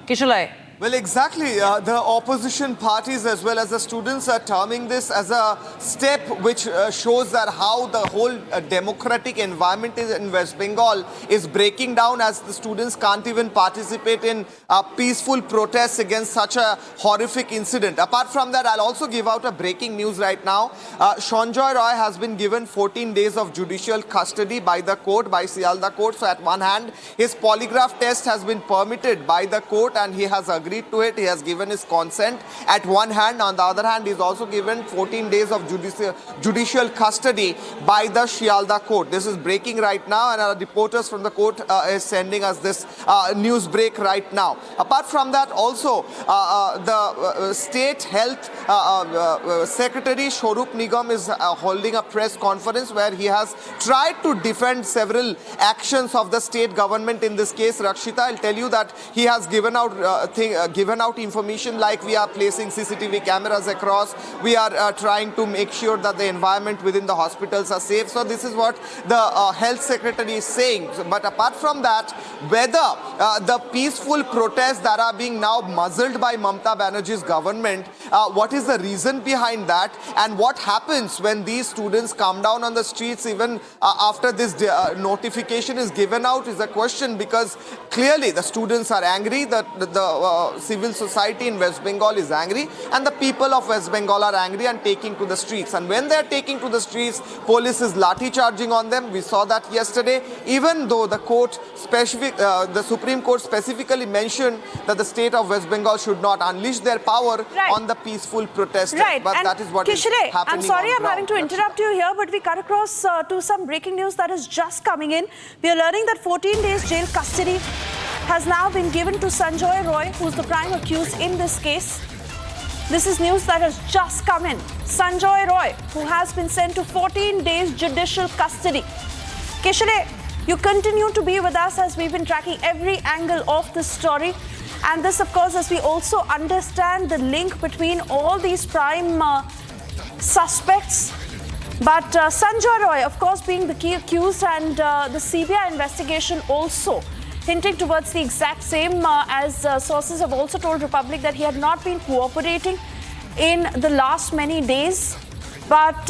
Kishalai. Well, exactly. The opposition parties as well as the students are terming this as a step which shows that how the whole democratic environment in West Bengal is breaking down, as the students can't even participate in peaceful protests against such a horrific incident. Apart from that, I'll also give out a breaking news right now. Sanjay Roy has been given 14 days of judicial custody by the court, by Sialda court. So at one hand, his polygraph test has been permitted by the court and he has agreed to it. He has given his consent at one hand. On the other hand, he is also given 14 days of judicial custody by the Sialda court. This is breaking right now, and our reporters from the court is sending us this news break right now. Apart from that, also the state health secretary Swarup Nigam is holding a press conference where he has tried to defend several actions of the state government in this case. Rakshita, I'll tell you that he has given out information like we are placing CCTV cameras across. We are trying to make sure that the environment within the hospitals are safe. So this is what the health secretary is saying. But apart from that, whether the peaceful protests that are being now muzzled by Mamata Banerjee's government, what is the reason behind that, and what happens when these students come down on the streets even after this notification is given out is a question, because clearly the students are angry, the civil society in West Bengal is angry, and the people of West Bengal are angry and taking to the streets. And when they are taking to the streets, police is lathi charging on them. We saw that yesterday, even though the Supreme Court specifically mentioned that the state of West Bengal should not unleash their power on the peaceful protesters. But and that is what is happening. I'm sorry I'm having to interrupt you here, but we cut across to some breaking news that is just coming in. We are learning that 14 days jail custody has now been given to Sanjay Roy, who's the prime accused in this case. This is news that has just come in. Sanjay Roy, who has been sent to 14 days judicial custody. Kishore, you continue to be with us as we've been tracking every angle of this story. And this, of course, as we also understand the link between all these prime suspects. But Sanjay Roy, of course, being the key accused, and the CBI investigation also hinting towards the exact same, as sources have also told Republic that he had not been cooperating in the last many days. But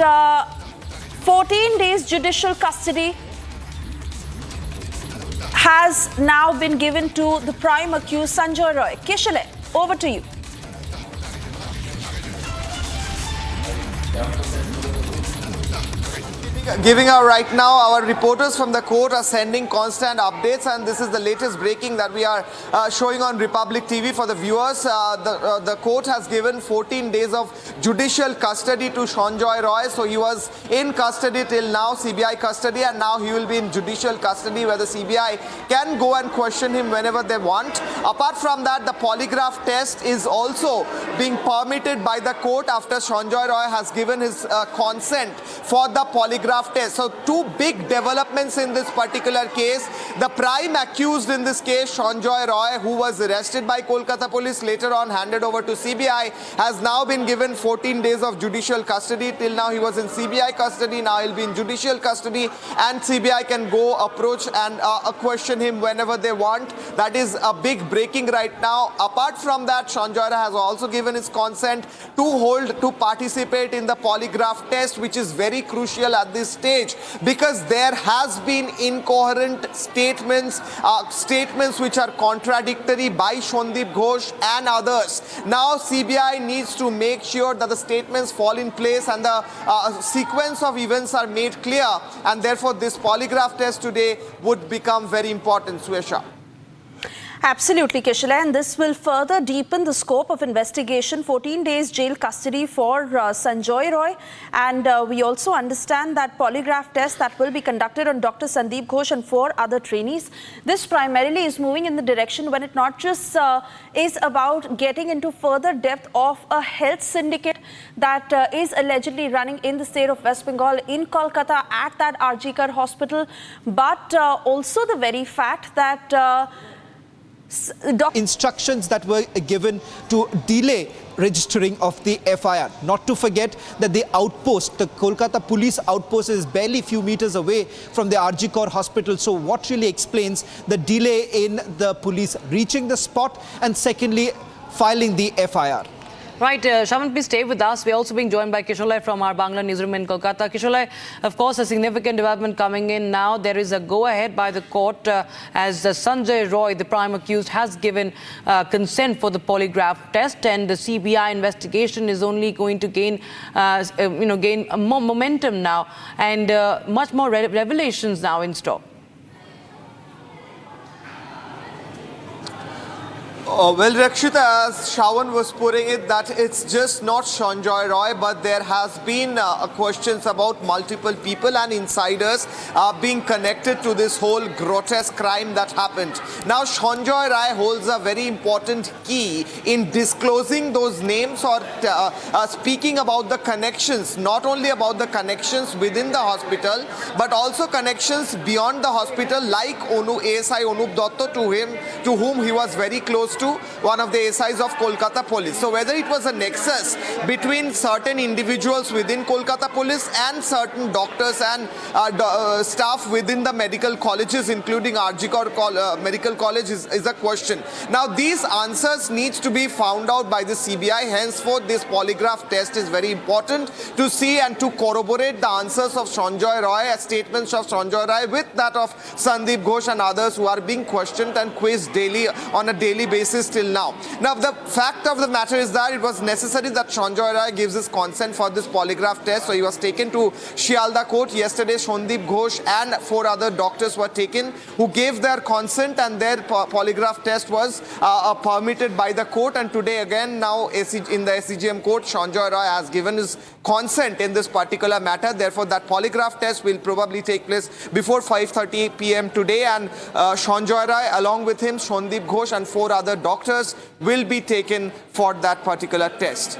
14 days judicial custody has now been given to the prime accused, Sanjay Roy. Kishale, over to you. Giving out right now, our reporters from the court are sending constant updates, and this is the latest breaking that we are showing on Republic TV for the viewers. The court has given 14 days of judicial custody to Sanjay Roy. So he was in custody till now, CBI custody, and now he will be in judicial custody where the CBI can go and question him whenever they want. Apart from that, the polygraph test is also being permitted by the court after Sanjay Roy has given his consent for the polygraph test. So two big developments in this particular case. The prime accused in this case, Sanjay Roy, who was arrested by Kolkata police, later on handed over to CBI, has now been given 14 days of judicial custody. Till now he was in CBI custody, now he'll be in judicial custody, and CBI can go approach and question him whenever they want. That is a big breaking right now. Apart from that, Sanjay Roy has also given his consent to participate in the polygraph test, which is very crucial at this stage, because there has been incoherent statements which are contradictory by Sandeep Ghosh and others. Now CBI needs to make sure that the statements fall in place and the sequence of events are made clear, and therefore this polygraph test today would become very important. Swesha. Absolutely, Kishale, and this will further deepen the scope of investigation. 14 days jail custody for Sanjay Roy, and we also understand that polygraph test that will be conducted on Dr. Sandeep Ghosh and 4 other trainees. This primarily is moving in the direction when it not just is about getting into further depth of a health syndicate that is allegedly running in the state of West Bengal, in Kolkata, at that RG Kar hospital, but also the very fact that Instructions that were given to delay registering of the FIR. Not to forget that the outpost, the Kolkata police outpost, is barely few meters away from the RG Kar hospital. So what really explains the delay in the police reaching the spot, and secondly, filing the FIR? Right, Shaman, please stay with us. We're also being joined by Kisholai from our Bangla newsroom in Kolkata. Kisholai, of course, a significant development coming in now. There is a go-ahead by the court as Sanjay Roy, the prime accused, has given consent for the polygraph test, and the CBI investigation is only going to gain, gain more momentum now, and much more revelations now in store. Well, Rakshita, as Shawan was putting it, that it's just not Sanjay Roy, but there has been questions about multiple people and insiders being connected to this whole grotesque crime that happened. Now, Sanjay Roy holds a very important key in disclosing those names or speaking about the connections, not only about the connections within the hospital, but also connections beyond the hospital, like ASI Anup Datta, to whom he was very close to, one of the ASIs of Kolkata police. So whether it was a nexus between certain individuals within Kolkata police and certain doctors and staff within the medical colleges, including RG Kar Medical College, is a question. Now these answers need to be found out by the CBI. Henceforth, this polygraph test is very important to see and to corroborate the answers of Sanjay Roy, statements of Sanjay Roy with that of Sandeep Ghosh and others who are being questioned and quizzed daily on a daily basis till now. Now, the fact of the matter is that it was necessary that Sanjay Roy gives his consent for this polygraph test. So he was taken to Shialda court. Yesterday, Sandeep Ghosh and 4 other doctors were taken who gave their consent, and their polygraph test was permitted by the court. And today again, now in the SCGM court, Sanjay Roy has given his consent in this particular matter. Therefore, that polygraph test will probably take place before 5:30 p.m. today, and Sanjay Roy, along with him, Sandeep Ghosh and 4 other doctors will be taken for that particular test.